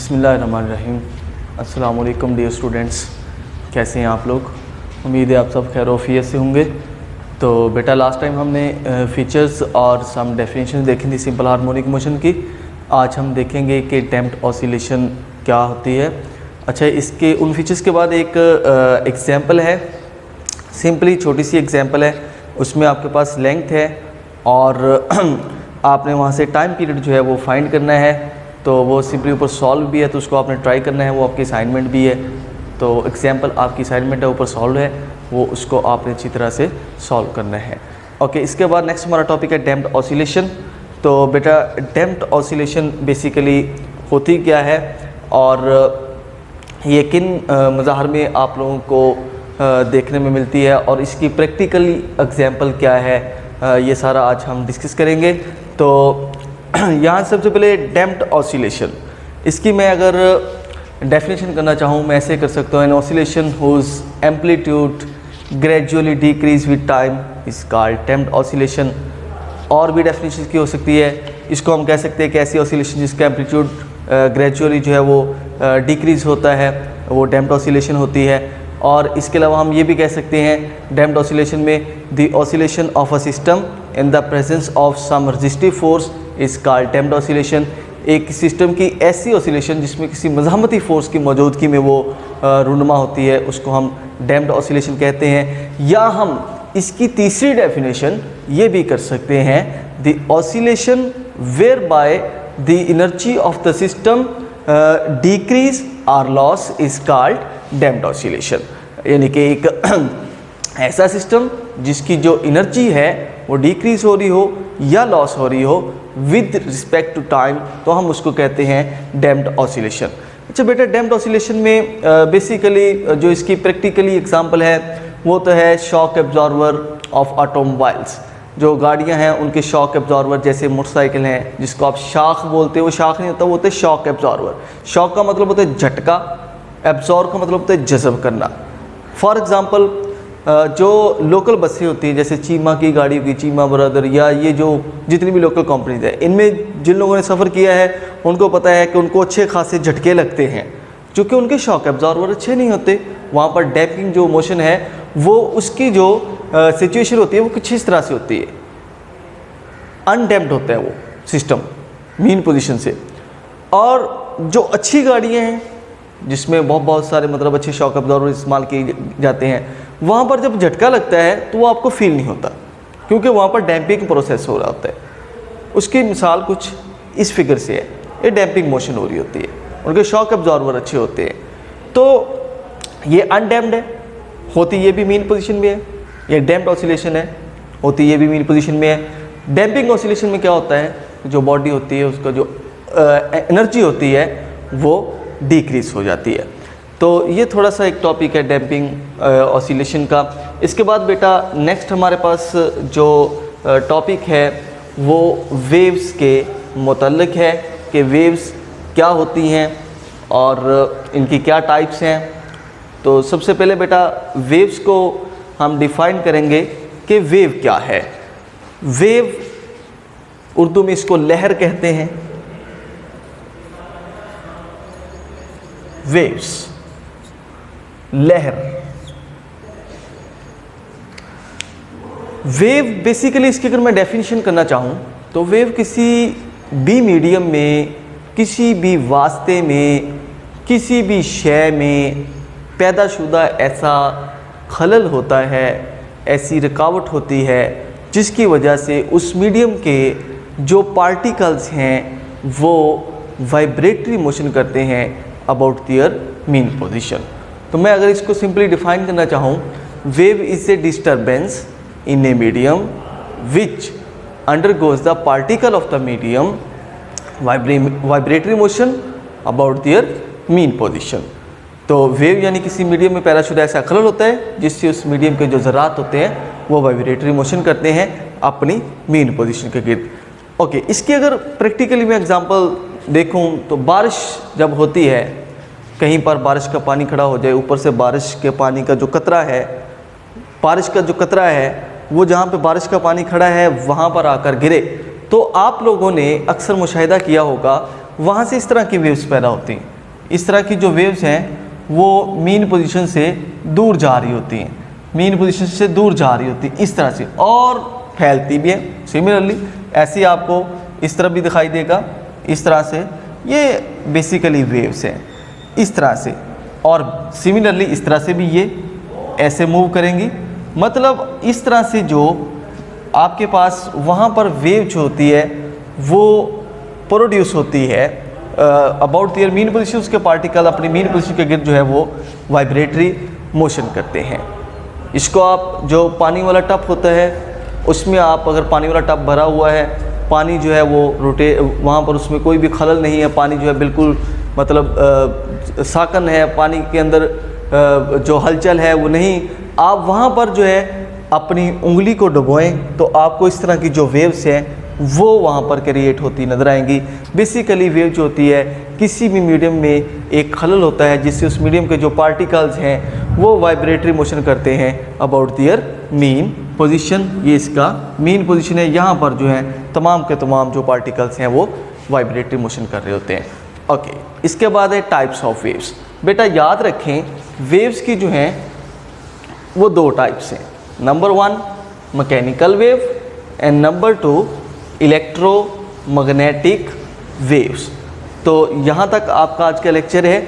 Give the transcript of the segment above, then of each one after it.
बिस्मिल्लाहिर्रहमानिर्रहीम। अस्सलाम वालेकुम डियर स्टूडेंट्स, कैसे हैं आप लोग। उम्मीद है आप सब खैर ऑफियत से होंगे। तो बेटा लास्ट टाइम हमने फीचर्स और सम डेफिनेशन देखी थी सिंपल हार्मोनिक मोशन की। आज हम देखेंगे कि डैम्प्ड ऑसिलेशन क्या होती है। अच्छा, इसके उन फीचर्स के बाद एक एग्जांपल है, सिंपली छोटी सी एग्जांपल है। उसमें आपके पास लेंथ है और आपने वहाँ से टाइम पीरियड जो है वो फाइंड करना है। तो वो सिंपली ऊपर सॉल्व भी है, तो उसको आपने ट्राई करना है, वो आपकी असाइनमेंट भी है। तो एग्जांपल आपकी असाइनमेंट है, ऊपर सॉल्व है, वो उसको आपने अच्छी तरह से सॉल्व करना है। ओके, इसके बाद नेक्स्ट हमारा टॉपिक है डैम्प्ड ऑसिलेशन। तो बेटा डैम्प्ड ऑसिलेशन बेसिकली होती क्या है और ये किन मज़ाहर में आप लोगों को देखने में मिलती है और इसकी प्रैक्टिकली एग्जांपल क्या है, ये सारा आज हम डिस्कस करेंगे। तो यहाँ सबसे पहले डैम्प्ड ऑसिलेशन, इसकी मैं अगर डेफिनेशन करना चाहूँ मैं ऐसे कर सकता हूँ, an oscillation whose amplitude gradually decrease with time is called damped oscillation. और भी डेफिनेशन की हो सकती है, इसको हम कह सकते हैं कि ऐसी ऑसिलेशन जिसका एम्पलीट्यूड ग्रेजुअली जो है वो डिक्रीज़ होता है, वो डैम्प्ड ऑसिलेशन होती है। और इसके अलावा हम ये भी कह सकते हैं डैम्प्ड ऑसिलेशन में the oscillation of a system in the presence of some resistive force is called damped oscillation. एक सिस्टम की ऐसी ऑसिलेशन जिसमें किसी मज़ाहमती फ़ोर्स की मौजूदगी में वो रुनुमा होती है, उसको हम डैम्प्ड ऑसिलेशन कहते हैं। या हम इसकी तीसरी डेफिनेशन ये भी कर सकते हैं, the oscillation where by the energy of the system decreases और loss is called damped oscillation. यानी कि एक ऐसा सिस्टम जिसकी जो एनर्जी है वो डिक्रीज़ हो रही हो या लॉस हो रही हो विद रिस्पेक्ट टू टाइम, तो हम उसको कहते हैं डैम्प्ड ऑसिलेशन। अच्छा बेटा, डैम्प्ड ऑसिलेशन में बेसिकली जो इसकी प्रैक्टिकली एग्जांपल है वो तो है शॉक एब्जॉर्वर ऑफ ऑटोमोबाइल्स। जो गाड़ियां हैं उनके शॉक एब्जॉर्वर, जैसे मोटरसाइकिल हैं जिसको आप शाख बोलते हो, वो शाख नहीं होता, वो होता है शॉक एब्जॉर्वर। शॉक का मतलब होता है झटका, एब्जॉर्व का मतलब होता है जज़ब करना। फॉर एग्ज़ाम्पल जो लोकल बसें होती हैं, जैसे चीमा की गाड़ी होगी, चीमा ब्रदर, या ये जो जितनी भी लोकल कंपनीज है, इनमें जिन लोगों ने सफ़र किया है उनको पता है कि उनको अच्छे खासे झटके लगते हैं क्योंकि उनके शॉक एब्जॉर्वर अच्छे नहीं होते। वहाँ पर डैम्पिंग जो मोशन है वो उसकी जो सिचुएशन होती है वो कुछ इस तरह से होती है, अनडैम्प्ड होता है वो सिस्टम मीन पोजीशन से। और जो अच्छी गाड़ियाँ हैं जिसमें बहुत सारे मतलब अच्छे शॉक एब्जॉर्वर इस्तेमाल किए जाते हैं, वहाँ पर जब झटका लगता है तो वो आपको फील नहीं होता क्योंकि वहाँ पर डैम्पिंग प्रोसेस हो रहा होता है। उसकी मिसाल कुछ इस फिगर से है, ये डैम्पिंग मोशन हो रही होती है, उनके शॉक एब्जॉर्वर अच्छे होते हैं। तो ये अनडैम्प्ड है, होती ये भी मीन पोजीशन में है। ये डैम्प्ड ऑसिलेशन है, होती ये भी मीन पोजीशन में है। डैम्पिंग ऑसिलेशन में क्या होता है, जो बॉडी होती है उसका जो एनर्जी होती है वो डिक्रीज हो जाती है। तो ये थोड़ा सा एक टॉपिक है डैम्पिंग ऑसिलेशन का। इसके बाद बेटा नेक्स्ट हमारे पास जो टॉपिक है वो वेव्स के मुतल्लिक है कि वेव्स क्या होती हैं और इनकी क्या टाइप्स हैं। तो सबसे पहले बेटा वेव्स को हम डिफ़ाइन करेंगे कि वेव क्या है। वेव उर्दू में इसको लहर कहते हैं। वेव्स, लहर। वेव बेसिकली इसकी अगर मैं डेफिनेशन करना चाहूँ तो वेव किसी भी मीडियम में, किसी भी वास्ते में, किसी भी शय में पैदाशुदा ऐसा खलल होता है, ऐसी रुकावट होती है जिसकी वजह से उस मीडियम के जो पार्टिकल्स हैं वो वाइब्रेटरी मोशन करते हैं अबाउट देयर मीन पोजीशन। तो मैं अगर इसको सिंपली डिफाइन करना चाहूँ, wave is a disturbance in a medium which undergoes the particle of the medium vibratory motion about their mean position. तो वेव यानी किसी मीडियम में पैदाशुदा ऐसा खलल होता है जिससे उस मीडियम के जो ज़रात होते हैं वो वाइब्रेटरी मोशन करते हैं अपनी मीन पोजीशन के गिर्द। ओके, इसकी अगर प्रैक्टिकली मैं एग्जांपल देखूं तो बारिश जब होती है, कहीं पर बारिश का पानी खड़ा हो जाए, ऊपर से बारिश के पानी का जो कतरा है, बारिश का जो कतरा है वो जहाँ पे बारिश का पानी खड़ा है वहाँ पर आकर गिरे, तो आप लोगों ने अक्सर मुशाहिदा किया होगा वहाँ से इस तरह की वेव्स पैदा होती हैं। इस तरह की जो वेव्स हैं वो मीन पोजीशन से दूर जा रही होती हैं, मीन पोजीशन से दूर जा रही होती है इस तरह से, और फैलती भी है। सिमिलरली ऐसे ही आपको इस तरफ भी दिखाई देगा, इस तरह से। ये बेसिकली वेव्स हैं इस तरह से, और सिमिलरली इस तरह से भी ये ऐसे मूव करेंगी। मतलब इस तरह से जो आपके पास वहाँ पर वेव जो होती है वो प्रोड्यूस होती है अबाउट देयर मीन पोजीशन। उसके पार्टिकल अपनी मीन पोजीशन के गिर्द जो है वो वाइब्रेटरी मोशन करते हैं। इसको आप जो पानी वाला टब होता है उसमें आप अगर पानी वाला टब भरा हुआ है, पानी जो है वो वहाँ पर उसमें कोई भी खलल नहीं है, पानी जो है बिल्कुल मतलब साकन है, पानी के अंदर जो हलचल है वो नहीं, आप वहाँ पर जो है अपनी उंगली को डुबोएं तो आपको इस तरह की जो वेव्स हैं वो वहाँ पर क्रिएट होती नज़र आएंगी। बेसिकली वेव जो होती है किसी भी मीडियम में एक खलल होता है जिससे उस मीडियम के जो पार्टिकल्स हैं वो वाइब्रेटरी मोशन करते हैं अबाउट देयर मीन पोजीशन। ये इसका मीन पोजीशन है, यहाँ पर जो है तमाम के तमाम जो पार्टिकल्स हैं वो वाइब्रेटरी मोशन कर रहे होते हैं। ओके, इसके बाद है टाइप्स ऑफ वेव्स। बेटा याद रखें वेव्स की जो हैं वो दो टाइप्स हैं, number 1 mechanical wave and number 2 electromagnetic waves. तो यहाँ तक आपका आज का लेक्चर है।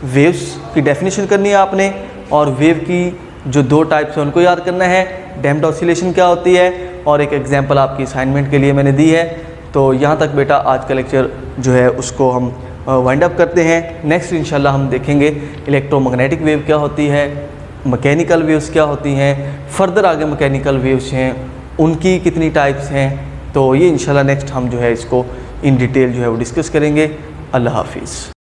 वेव्स की डेफिनेशन करनी है आपने, और वेव की जो दो टाइप्स हैं उनको याद करना है। डैम्प्ड ऑसिलेशन क्या होती है, और एक एग्जांपल आपकी असाइनमेंट के लिए मैंने दी है। तो यहाँ तक बेटा आज का लेक्चर जो है उसको हम वाइंड अप करते हैं। नेक्स्ट इंशाल्लाह हम देखेंगे इलेक्ट्रोमैग्नेटिक वेव क्या होती है, मैकेनिकल वेव्स क्या होती हैं, फर्दर आगे मैकेनिकल वेव्स हैं उनकी कितनी टाइप्स हैं। तो ये इंशाल्लाह नेक्स्ट हम जो है इसको इन डिटेल जो है वो डिस्कस करेंगे। अल्लाह हाफिज़।